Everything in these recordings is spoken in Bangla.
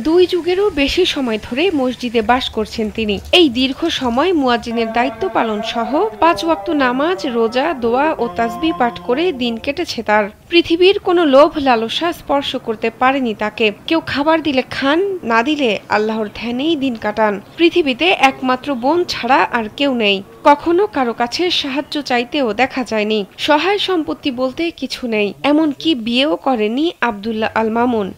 দুই যুগেরও বেশি সময় ধরে মসজিদে বাস করছেন তিনি। এই দীর্ঘ সময় মুয়াজ্জিনের দায়িত্ব পালন সহ 5 ওয়াক্ত নামাজ, রোজা, দোয়া ও তাসবিহ পাঠ করে দিন কেটেছে তার। পৃথিবীর কোনো লোভ লালসা স্পর্শ করতে পারেনি তাকে। কেউ খাবার দিলে খান, না দিলে আল্লাহর ধ্যানেই দিন কাটান। পৃথিবীতে একমাত্র বোন ছাড়া আর কেউ নেই। কখনো কারো কাছে সাহায্য চাইতেও দেখা যায়নি। সহায় সম্পত্তি বলতে কিছু নেই, এমনকি বিয়েও করেনি আব্দুল্লাহ আল মামুন।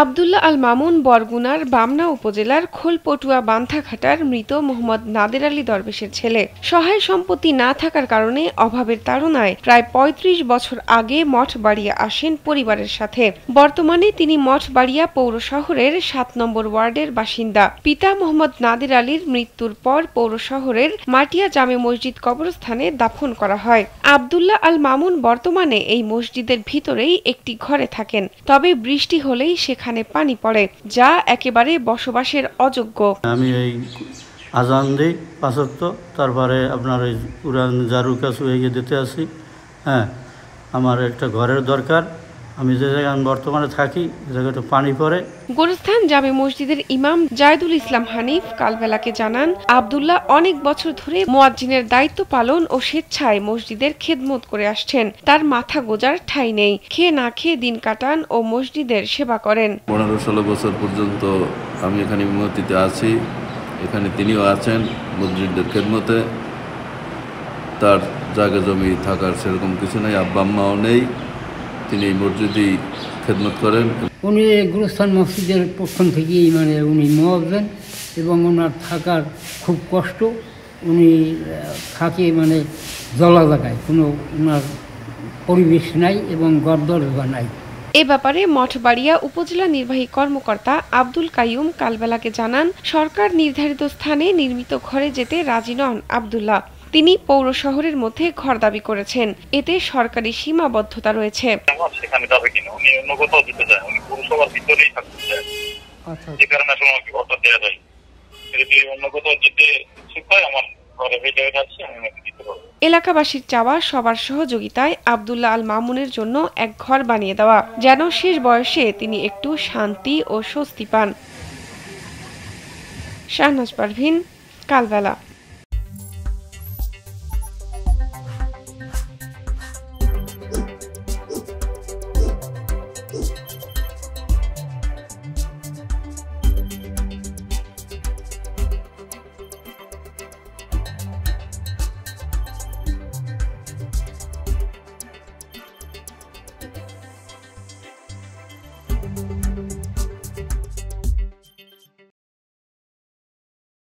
আব্দুল্লাহ আল মামুন বরগুনার বামনা উপজেলার খোলপটুয়া বান্থাঘাটার মৃত মোহাম্মদ নাদের আলী দরবেশের ছেলে। সহায় সম্পত্তি না থাকার কারণে অভাবের তাড়নায় প্রায় ৩৫ বছর আগে মঠবাড়িয়া আসেন পরিবারের সাথে। বর্তমানে তিনি মঠবাড়িয়া পৌর শহরের ৭ নম্বর ওয়ার্ডের বাসিন্দা। পিতা মোহাম্মদ নাদের আলীর মৃত্যুর পর পৌর শহরের মাটিয়া জামে মসজিদ কবরস্থানে দাফন করা হয়। আব্দুল্লাহ আল মামুন বর্তমানে এই মসজিদের ভিতরেই একটি ঘরে থাকেন। তবে বৃষ্টি হলেই সেখানে পানি পড়ে, যা একেবারে বসবাসের অযোগ্য। আমি এই আজান দিই ৫ ওয়াক্ত, তারপরে আপনার ওই কুরআন জারুর কাছে এগিয়ে দিতে আসি। হ্যাঁ, আমার একটা ঘরের দরকার। আমি যে জায়গায় বর্তমানে থাকি জায়গাটা পানি পড়ে। গোরস্থান জামে মসজিদের ইমাম জায়দুল ইসলাম হানিফ কালবেলাকে জানান, আব্দুল্লাহ অনেক বছর ধরে মুয়াজ্জিনের দায়িত্ব পালন ও স্বেচ্ছায় মসজিদের খেদমত করে আসছেন। তার মাথা গোজার ঠাঁই নেই। খেয়ে না খেয়ে দিন কাটান ও মসজিদের সেবা করেন। ১৫-১৬ বছর পর্যন্ত আমি এখানে ইমামতিতে আছি। এখানে তিনিও আছেন মসজিদের খেদমতে। তার জায়গা জমি থাকার সেরকম কিছু নেই, আব্বা আম্মাও নেই। তিনি এই মসজিদেই খেদমত করেন। উনি গুরুস্থান মসজিদের প্রথম থেকেই উনি মুয়াজ্জিন এবং ওনার থাকার খুব কষ্ট। উনি থাকে জলা জায়গায়, কোনো ওনার পরিবেশ নাই এবং গড়দরজা নাই। এ ব্যাপারে মঠবাড়িয়া উপজেলা নির্বাহী কর্মকর্তা আব্দুল কাইয়ুম কালবেলাকে জানান, সরকার নির্ধারিত স্থানে নির্মিত ঘরে যেতে রাজি নন আব্দুল্লাহ। তিনি পৌর শহরের মধ্যে ঘর দাবি করেছেন, এতে সরকারি সীমাবদ্ধতা রয়েছে। এলাকাবাসীর চাওয়া সবার সহযোগিতায় আব্দুল্লাহ আল মামুনের জন্য এক ঘর বানিয়ে দেওয়া, যেন শেষ বয়সে তিনি একটু শান্তি ও স্বস্তি পান। শাহনাজ পারভীন, কালবেলা।